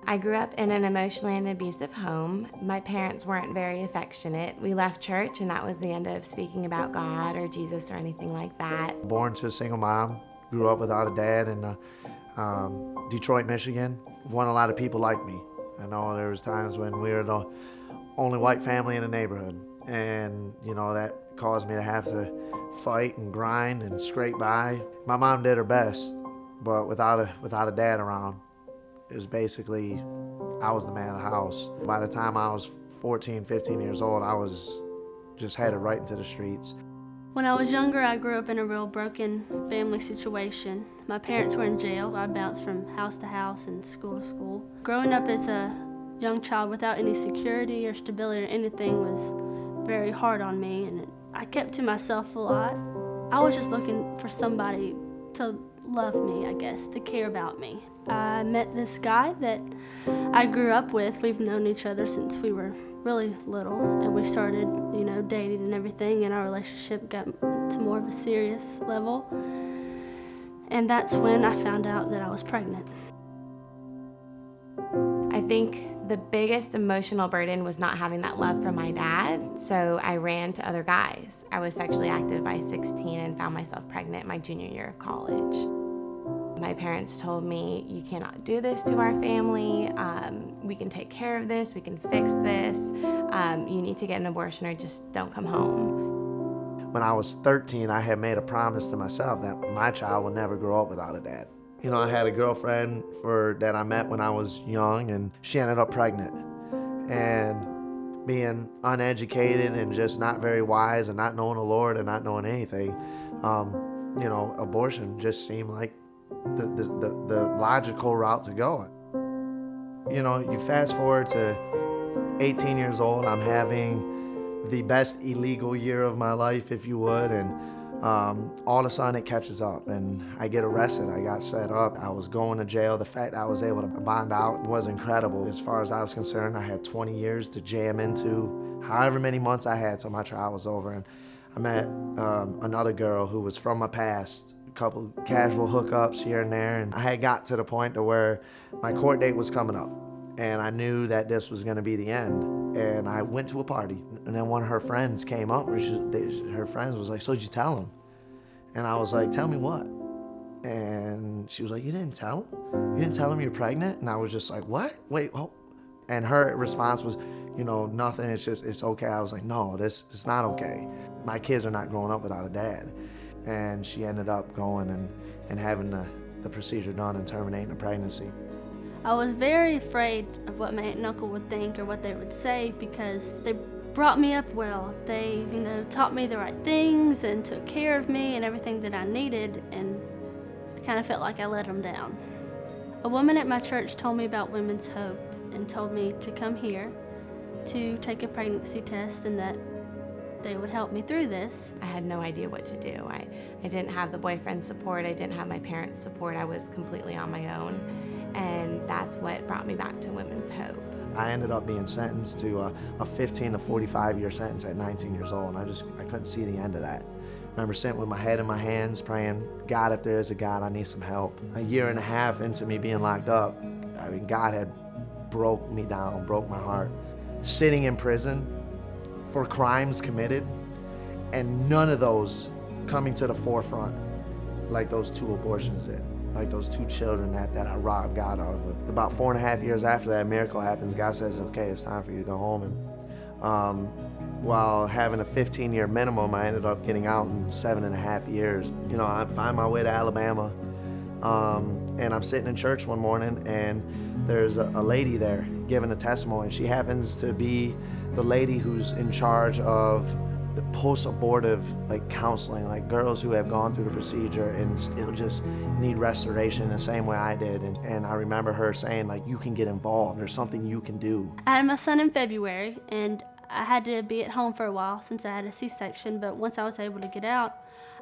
I grew up in an emotionally and abusive home. My parents weren't very affectionate. We left church and that was the end of speaking about God or Jesus or anything like that. Born to a single mom, grew up without a dad in Detroit, Michigan. Wasn't a lot of people like me. I know there was times when we were the only white family in the neighborhood. And, that caused me to have to fight and grind and scrape by. My mom did her best, but without a dad around, it was basically, I was the man of the house. By the time I was 14, 15 years old, I was just headed right into the streets. When I was younger, I grew up in a real broken family situation. My parents were in jail. I bounced from house to house and school to school. Growing up as a young child without any security or stability or anything was very hard on me, and I kept to myself a lot. I was just looking for somebody to love me, I guess, to care about me. I met this guy that I grew up with. We've known each other since we were really little, and we started, dating and everything, and our relationship got to more of a serious level. And that's when I found out that I was pregnant. I think the biggest emotional burden was not having that love from my dad, so I ran to other guys. I was sexually active by 16 and found myself pregnant my junior year of college. My parents told me, you cannot do this to our family. We can take care of this. We can fix this. You need to get an abortion or just don't come home. When I was 13, I had made a promise to myself that my child would never grow up without a dad. I had a girlfriend that I met when I was young, and she ended up pregnant. And being uneducated and just not very wise and not knowing the Lord and not knowing anything, abortion just seemed like the logical route to go. You fast forward to 18 years old, I'm having the best illegal year of my life, if you would, and all of a sudden it catches up and I get arrested. I got set up. I was going to jail. The fact I was able to bond out was incredible. As far as I was concerned, I had 20 years to jam into, however many months I had till my trial was over. And I met another girl who was from my past, a couple casual hookups here and there, and I had got to the point to where my court date was coming up and I knew that this was going to be the end. And I went to a party, and then one of her friends came up, and her friends was like, so did you tell him? And I was like, tell me what? And she was like, you didn't tell him? You didn't tell him you're pregnant? And I was just like, what? Wait, oh. And her response was, nothing, it's okay. I was like, no, it's not okay. My kids are not growing up without a dad. And she ended up going and having the procedure done and terminating the pregnancy. I was very afraid of what my aunt and uncle would think or what they would say, because they brought me up well. They, taught me the right things and took care of me and everything that I needed, and I kind of felt like I let them down. A woman at my church told me about Women's Hope and told me to come here to take a pregnancy test and that they would help me through this. I had no idea what to do. I didn't have the boyfriend support. I didn't have my parents' support. I was completely on my own. And that's what brought me back to Women's Hope. I ended up being sentenced to a 15 to 45 year sentence at 19 years old, and I couldn't see the end of that. I remember sitting with my head in my hands praying, God, if there is a God, I need some help. A year and a half into me being locked up, God had broke me down, broke my heart. Sitting in prison for crimes committed, and none of those coming to the forefront like those 2 abortions did. Like those 2 children that I robbed God of. About 4.5 years after that, a miracle happens. God says, okay, it's time for you to go home. And while having a 15-year minimum, I ended up getting out in 7.5 years. I find my way to Alabama, and I'm sitting in church one morning, and there's a lady there giving a testimony. She happens to be the lady who's in charge of the post-abortive counseling, girls who have gone through the procedure and still just need restoration the same way I did. And I remember her saying, you can get involved. There's something you can do. I had my son in February, and I had to be at home for a while since I had a C-section, but once I was able to get out,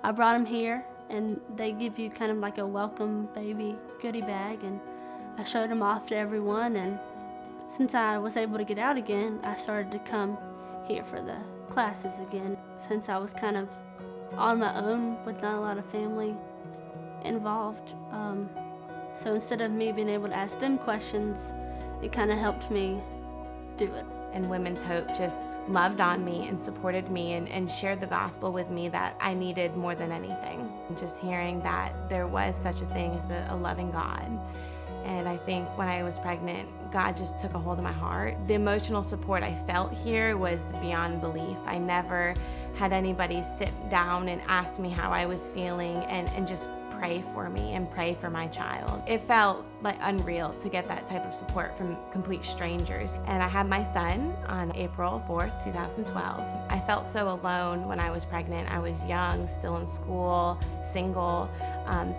I brought him here, and they give you kind of like a welcome baby goodie bag, and I showed him off to everyone. And since I was able to get out again, I started to come here for the classes again, since I was kind of on my own with not a lot of family involved. So instead of me being able to ask them questions it kind of helped me do it. And Women's Hope just loved on me and supported me and shared the gospel with me that I needed more than anything. And just hearing that there was such a thing as a loving God. And I think when I was pregnant, God just took a hold of my heart. The emotional support I felt here was beyond belief. I never had anybody sit down and ask me how I was feeling and just pray for me and pray for my child. It felt like unreal to get that type of support from complete strangers. And I had my son on April 4th, 2012. I felt so alone when I was pregnant. I was young, still in school, single,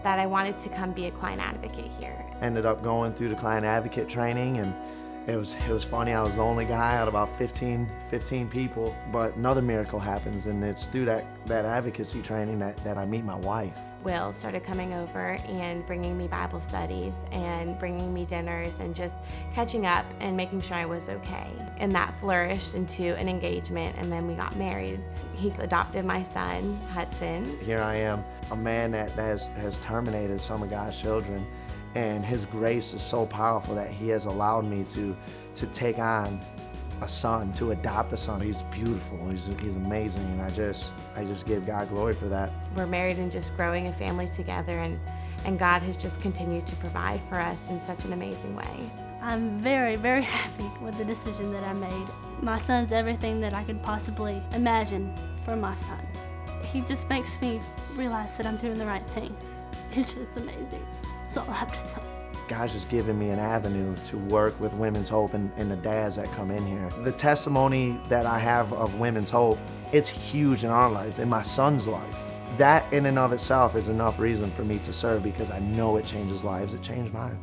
that I wanted to come be a client advocate here. Ended up going through the client advocate training, and it was funny. I was the only guy out of about 15 people, but another miracle happens, and it's through that advocacy training that I meet my wife. Will started coming over and bringing me Bible studies and bringing me dinners and just catching up and making sure I was okay. And that flourished into an engagement, and then we got married. He adopted my son, Hudson. Here I am, a man that has terminated some of God's children, and his grace is so powerful that he has allowed me to take on a son, to adopt a son. He's beautiful, he's amazing, and I just give God glory for that. We're married and just growing a family together, and God has just continued to provide for us in such an amazing way. I'm very, very happy with the decision that I made. My son's everything that I could possibly imagine for my son. He just makes me realize that I'm doing the right thing. It's just amazing. That's all I have to say. God's just given me an avenue to work with Women's Hope and the dads that come in here. The testimony that I have of Women's Hope, it's huge in our lives, in my son's life. That in and of itself is enough reason for me to serve, because I know it changes lives. It changed mine.